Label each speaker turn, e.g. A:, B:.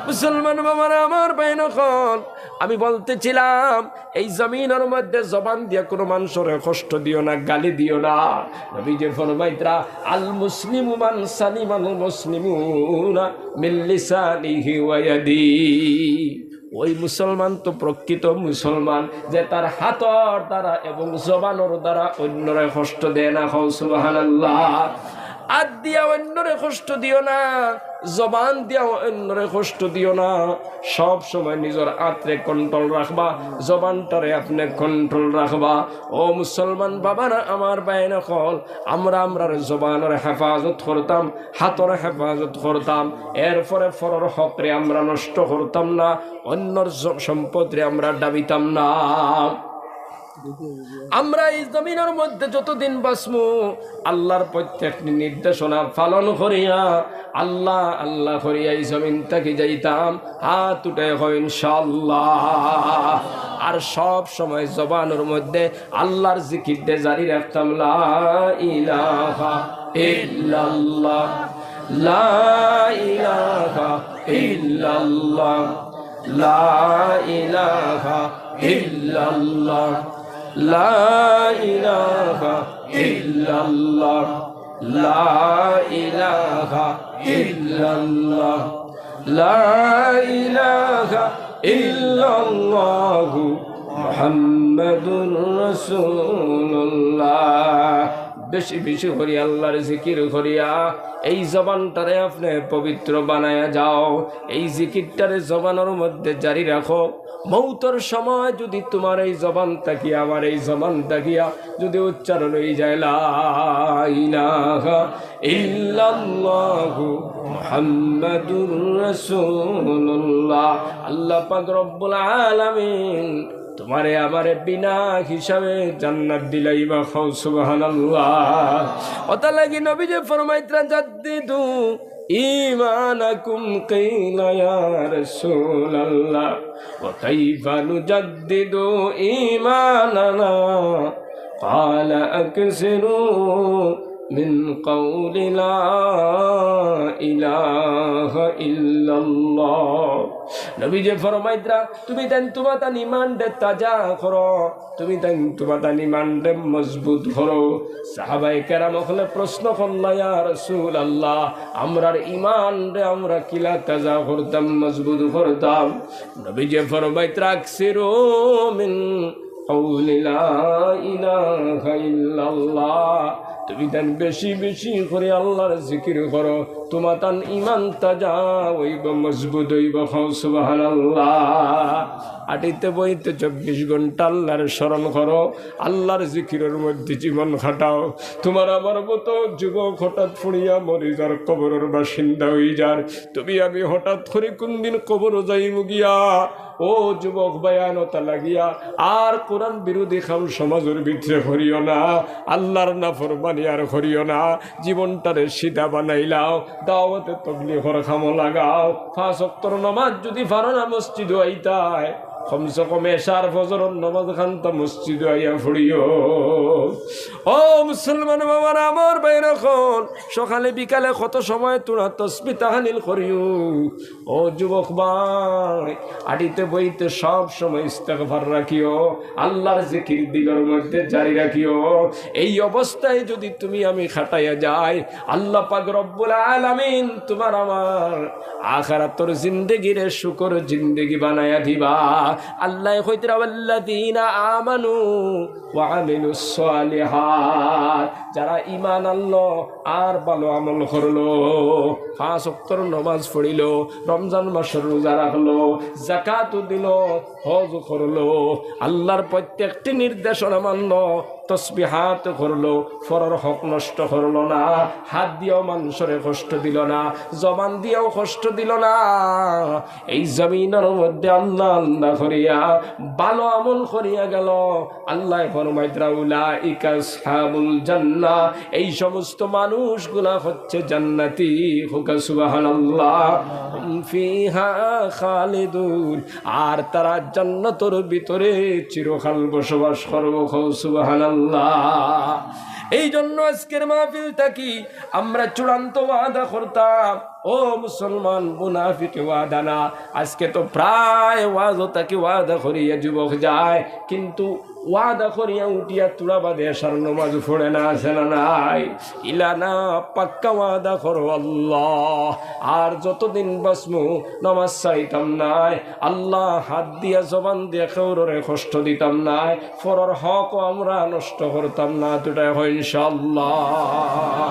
A: মুসলমান বাবারা আমার বাইনখন, আমি বলতেছিলাম এই জমিনের মধ্যে জবান দিয়ে কোনো মানুষের কষ্ট দিও না, গালি দিও না। নবীজি ফরমাইতরা আল মুসলিমু মান সালিমাল মুসলিমুনা মিন লিসানিহি ওয়া ইয়াদিহি। ওই মুসলমান তো প্রকৃত মুসলমান যে তার হাতর দ্বারা এবং জবানের দ্বারা অন্যরা কষ্ট দেয় না। সুবহানাল্লাহ। হাত দিয়া অন্যরে কষ্ট দিও না, জবান দিয়া অন্যরে কষ্ট দিও না। সব সময় নিজের আত্রে কন্ট্রোল রাখবা, জবানটারে আপনি কন্ট্রোল রাখবা। ও মুসলমান বাবারা আমার বাইনা কল, আমরার জবানের হেফাজত করতাম, হাতর হেফাজত করতাম, এরপরে ফরর হকরে আমরা নষ্ট করতাম না, অন্যর সম্পদরে আমরা দাবিতাম না। আমরা এই জমিনের মধ্যে যতদিন বাঁচমু আল্লাহর প্রত্যেকটি নির্দেশনা পালন করিয়া আল্লাহ আল্লাহ করিয়া এই জমিন থেকে যাইতাম, হাত উঠে হয় ইনশাআল্লাহ। আর সব সময় জবানের মধ্যে আল্লাহর জিকির দে জারি রাখতাম, লা ইলাহা ইল্লাল্লাহ, লা ইলাহা ইল্লাল্লাহ, লা ইলাহা ইল্লাল্লাহ, লা ইলাহা ইল্লাল্লাহ, লা ইলাহা ইল্লাল্লাহ, লা ইলাহা ইল্লাল্লাহু মুহাম্মাদুর রাসূলুল্লাহ। বেশি বেশি করি আল্লাহর জিকির করিয়া এই জবানটারে আপনি পবিত্র বানায়া যাও, এই জিকিরটারে জবানের মধ্যে জারি রাখো। মৌতর সময় যদি তোমার এই জবান তাকিয়া আমার এই জবান তাকিয়া যদি উচ্চারণ হয়ে যায় লা ইলাহা ইল্লাল্লাহু মুহাম্মাদুর রাসূলুল্লাহ, আল্লাহ পাক রব্বুল আলামিন তোমারে আমারে বিনা হিসাবে জান্নাত দিলাইবা। খাও সুবহানাল্লাহ। ওটা লাগি নবীজি ফরমাইতরা জাদ্দিদু ঈমানাকুম কিলা ইয়া রাসূলুল্লাহ ওয়া কাইফা নুজাদ্দিদু ঈমানানা ক্বালা আকসিরু মিন কওলি লা ইলাহা ইল্লাল্লাহ। নবীজি ফরমাইতরা তুমি দেন তোমার তান ইমান দে তাজা করো, তুমি দেন তোমার তান ইমান দে মজবুত করো। সাহাবায়ে কেরাম ওখানে প্রশ্ন করল, ইয়া রাসূলুল্লাহ আমরার ইমান দে আমরা কিলা তাজা করতাম, মজবুত করতাম? নবীজি ফরমাইতরা আকসিরু মিন কওলি লা ইলাহা ইল্লাল্লাহ, তুমি তান বেশি বেশি করে আল্লাহর জিকির করো, তোমার তান ইমান তাজা হইব, মজবুত হইব। সুবহানাল্লাহ। আটিতে বইতে 24 ঘন্টা আল্লাহর স্মরণ করো, আল্লাহর জিকিরের মধ্যে জীবন খাটাও। তোমার আমার মতো যুবক হঠাৎ ফুড়িয়া মরি যার কবরের বাসিন্দা হয়ে যার, তুমি আমি হঠাৎ করে কোন দিন কবর যাইব গিয়া, ও যুবক বায়ানতা লাগিয়া আর কোরআন বিরোধী খাম সমাজের ভিতরে করিও না, আল্লাহর নাফরমানি আর করিও না। জীবনটারে সিধা বানাইলাও, দাওয়াতে তাবলীগের খামো লাগাও। 5 ওয়াক্তের নামাজ যদি পারো না মসজিদ আইতায়, কমসে কম এশার ফজরের নামাজ খানতা মসজিদ আইয়া পড়িও। ও মুসলমান বাবারা আমার বাইরখন, সকালে বিকালে কত সময় তোরা তসবিহ তাহলিল করিও। ও যুবক ভাই, আটিতে বইতে সব সময় ইস্তেগফার রাখিও, আল্লাহর জিকির দিগের মধ্যে জারি রাখিও। এই অবস্থায় যদি তুমি আমি খাটাইয়া যাই, আল্লাহ পাক রব্বুল আলামিন তোমার আমার আখিরাতের জিন্দেগিরে শুকর জিন্দেগি বানায়া দিবা। আল্লাহ কইতরা ওয়াল্লাযীনা আমানু ওয়া আমিলুস সালিহাত, যারা ঈমান আনলো আর ভালো আমল করলো, 5 ওয়াক্তের নামাজ পড়িলো, রমজান মাসের রোজা রাখলো, যাকাত দিল, হজ করলো, আল্লাহর প্রত্যেকটি নির্দেশনা মানলো, তসবিহাত করলো, ফরর হক নষ্ট করলো না, হাত দিয়েও মানুষের কষ্ট দিল না, জবান দিয়েও কষ্ট দিল না, এই জমিনের মধ্যে আল্লাহ আল্লাহ করিয়া ভালো আমল করিয়া গেল। আল্লাহ ফরমাইতরা উলাইকা আসহাবুল জান্নাহ, এই সমস্ত মানুষগুলা হচ্ছে জান্নাতি। হুকা সুবহানাল্লাহ। হুম ফিহা খালিদুন, আর তারা জান্নাতের ভিতরে চিরকাল বসবাস করবে। সুবহানাল্লাহ। এই জন্য আজকের মাহফিল থাকি আমরা চূড়ান্ত ওয়াদা করতাম, ও মুসলমান মুনাফিক ওয়াদা না, আজকে তো প্রায় ওয়াদা তাকে ওয়াদা করিয়া যুবক যায়, কিন্তু ওয়াদা করিয়া উঠিয়া তুলা বাদে আসার নমাজ পড়ে না, আছে না নাই? ইলানা পাক্কা ওয়াদা করো আল্লাহ, আর যতদিন বাসমু নমাজ চাইতাম নাই, আল্লাহ হাত দিয়া জবান দিয়া কেউরে কষ্ট দিতাম নাই, ফরর হক আমরা নষ্ট করতাম না, দুটাই হয় ইনশাআল্লাহ।